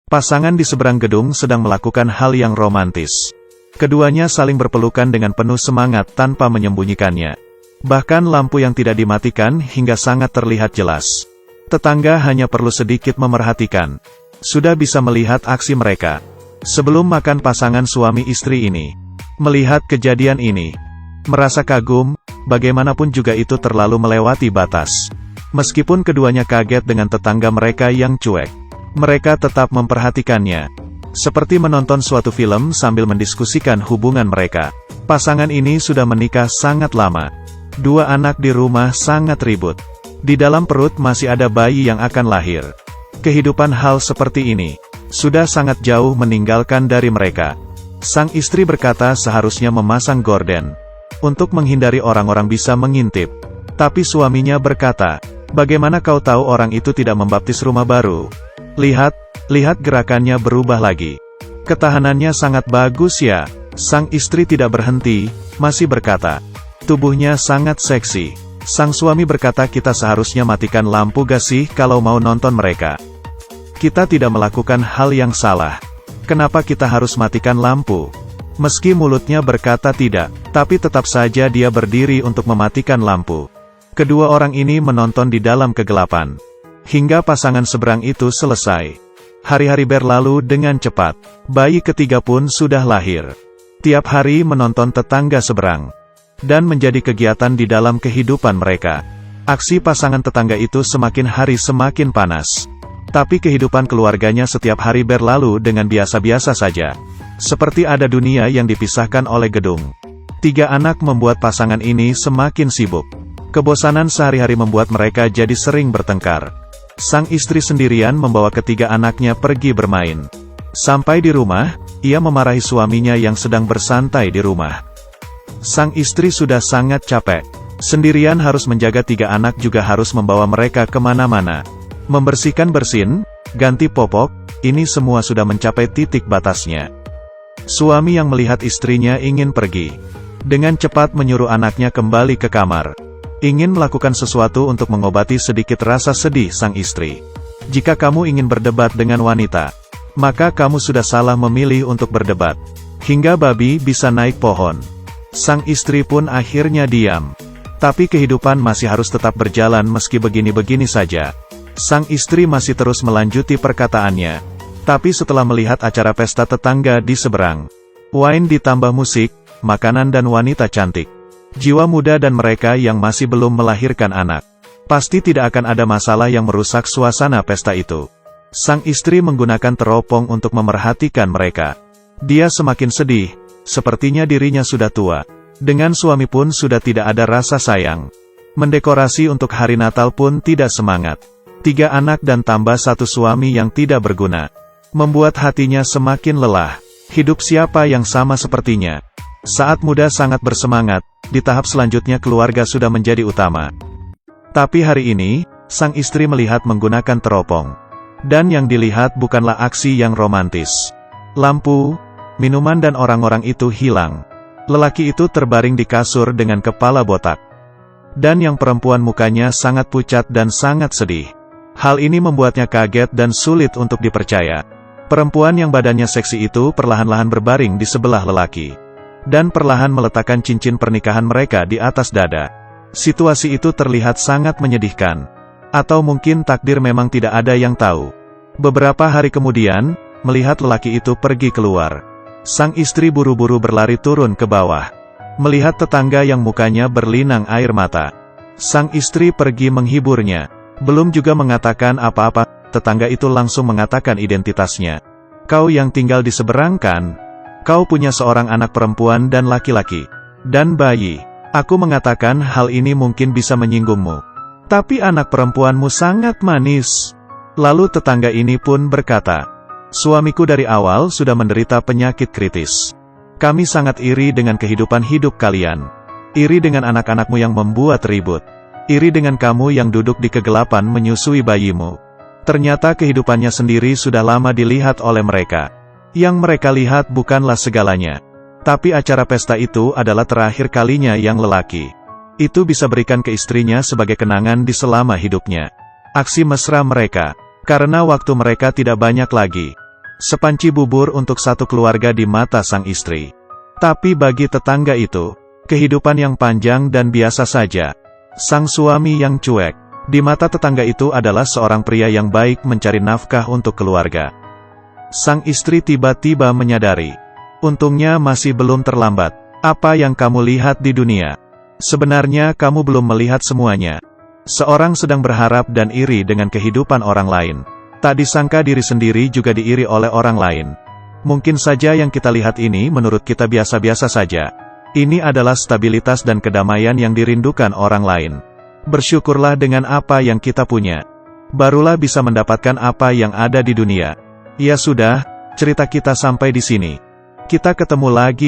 Pasangan di seberang gedung sedang melakukan hal yang romantis. Keduanya saling berpelukan dengan penuh semangat tanpa menyembunyikannya. Bahkan lampu yang tidak dimatikan hingga sangat terlihat jelas. Tetangga hanya perlu sedikit memerhatikan. Sudah bisa melihat aksi mereka. Sebelum makan pasangan suami istri ini melihat kejadian ini, merasa kagum, bagaimanapun juga itu terlalu melewati batas. Meskipun keduanya kaget dengan tetangga mereka yang cuek, mereka tetap memperhatikannya. Seperti menonton suatu film sambil mendiskusikan hubungan mereka. Pasangan ini sudah menikah sangat lama. 2 anak di rumah sangat ribut. Di dalam perut masih ada bayi yang akan lahir. Kehidupan hal seperti ini sudah sangat jauh meninggalkan dari mereka. Sang istri berkata seharusnya memasang gorden untuk menghindari orang-orang bisa mengintip. Tapi suaminya berkata, "Bagaimana kau tahu orang itu tidak membaptis rumah baru? Lihat gerakannya berubah lagi. Ketahanannya sangat bagus ya." Sang istri tidak berhenti, masih berkata, "Tubuhnya sangat seksi." Sang suami berkata, "Kita seharusnya matikan lampu gas sih kalau mau nonton mereka. Kita tidak melakukan hal yang salah. Kenapa kita harus matikan lampu?" Meski mulutnya berkata tidak, tapi tetap saja dia berdiri untuk mematikan lampu. Kedua orang ini menonton di dalam kegelapan hingga pasangan seberang itu selesai. Hari-hari berlalu dengan cepat. Bayi ketiga pun sudah lahir. Tiap hari menonton tetangga seberang dan menjadi kegiatan di dalam kehidupan mereka. Aksi pasangan tetangga itu semakin hari semakin panas. Tapi kehidupan keluarganya setiap hari berlalu dengan biasa-biasa saja. Seperti ada dunia yang dipisahkan oleh gedung. 3 anak membuat pasangan ini semakin sibuk. Kebosanan sehari-hari membuat mereka jadi sering bertengkar. Sang istri sendirian membawa ketiga anaknya pergi bermain. Sampai di rumah, ia memarahi suaminya yang sedang bersantai di rumah. Sang istri sudah sangat capek. Sendirian harus menjaga 3 anak juga harus membawa mereka kemana-mana. Membersihkan bersin, ganti popok, ini semua sudah mencapai titik batasnya. Suami yang melihat istrinya ingin pergi, dengan cepat menyuruh anaknya kembali ke kamar. Ingin melakukan sesuatu untuk mengobati sedikit rasa sedih sang istri. Jika kamu ingin berdebat dengan wanita, maka kamu sudah salah memilih untuk berdebat. Hingga babi bisa naik pohon. Sang istri pun akhirnya diam. Tapi kehidupan masih harus tetap berjalan meski begini-begini saja. Sang istri masih terus melanjuti perkataannya. Tapi setelah melihat acara pesta tetangga di seberang, wine ditambah musik, makanan dan wanita cantik, jiwa muda dan mereka yang masih belum melahirkan anak, pasti tidak akan ada masalah yang merusak suasana pesta itu. Sang istri menggunakan teropong untuk memerhatikan mereka. Dia semakin sedih, sepertinya dirinya sudah tua. Dengan suami pun sudah tidak ada rasa sayang. Mendekorasi untuk hari Natal pun tidak semangat. 3 anak dan tambah 1 suami yang tidak berguna, membuat hatinya semakin lelah. Hidup siapa yang sama sepertinya? Saat muda sangat bersemangat, di tahap selanjutnya keluarga sudah menjadi utama. Tapi hari ini, sang istri melihat menggunakan teropong. Dan yang dilihat bukanlah aksi yang romantis. Lampu, minuman dan orang-orang itu hilang. Lelaki itu terbaring di kasur dengan kepala botak. Dan yang perempuan mukanya sangat pucat dan sangat sedih. Hal ini membuatnya kaget dan sulit untuk dipercaya. Perempuan yang badannya seksi itu perlahan-lahan berbaring di sebelah lelaki. Dan perlahan meletakkan cincin pernikahan mereka di atas dada. Situasi itu terlihat sangat menyedihkan. Atau mungkin takdir memang tidak ada yang tahu. Beberapa hari kemudian, melihat lelaki itu pergi keluar. Sang istri buru-buru berlari turun ke bawah. Melihat tetangga yang mukanya berlinang air mata. Sang istri pergi menghiburnya. Belum juga mengatakan apa-apa, tetangga itu langsung mengatakan identitasnya. "Kau yang tinggal di seberang kan? Kau punya seorang anak perempuan dan laki-laki. Dan bayi. Aku mengatakan hal ini mungkin bisa menyinggungmu. Tapi anak perempuanmu sangat manis." Lalu tetangga ini pun berkata, "Suamiku dari awal sudah menderita penyakit kritis. Kami sangat iri dengan kehidupan hidup kalian. Iri dengan anak-anakmu yang membuat ribut. Iri dengan kamu yang duduk di kegelapan menyusui bayimu." Ternyata kehidupannya sendiri sudah lama dilihat oleh mereka. Yang mereka lihat bukanlah segalanya. Tapi acara pesta itu adalah terakhir kalinya yang lelaki itu bisa berikan ke istrinya sebagai kenangan di selama hidupnya. Aksi mesra mereka, karena waktu mereka tidak banyak lagi. Sepanci bubur untuk satu keluarga di mata sang istri. Tapi bagi tetangga itu, kehidupan yang panjang dan biasa saja. Sang suami yang cuek, di mata tetangga itu adalah seorang pria yang baik mencari nafkah untuk keluarga. Sang istri tiba-tiba menyadari, untungnya masih belum terlambat. Apa yang kamu lihat di dunia? Sebenarnya kamu belum melihat semuanya. Seorang sedang berharap dan iri dengan kehidupan orang lain. Tak disangka diri sendiri juga diiri oleh orang lain. Mungkin saja yang kita lihat ini menurut kita biasa-biasa saja. Ini adalah stabilitas dan kedamaian yang dirindukan orang lain. Bersyukurlah dengan apa yang kita punya. Barulah bisa mendapatkan apa yang ada di dunia. Ya sudah, cerita kita sampai di sini. Kita ketemu lagi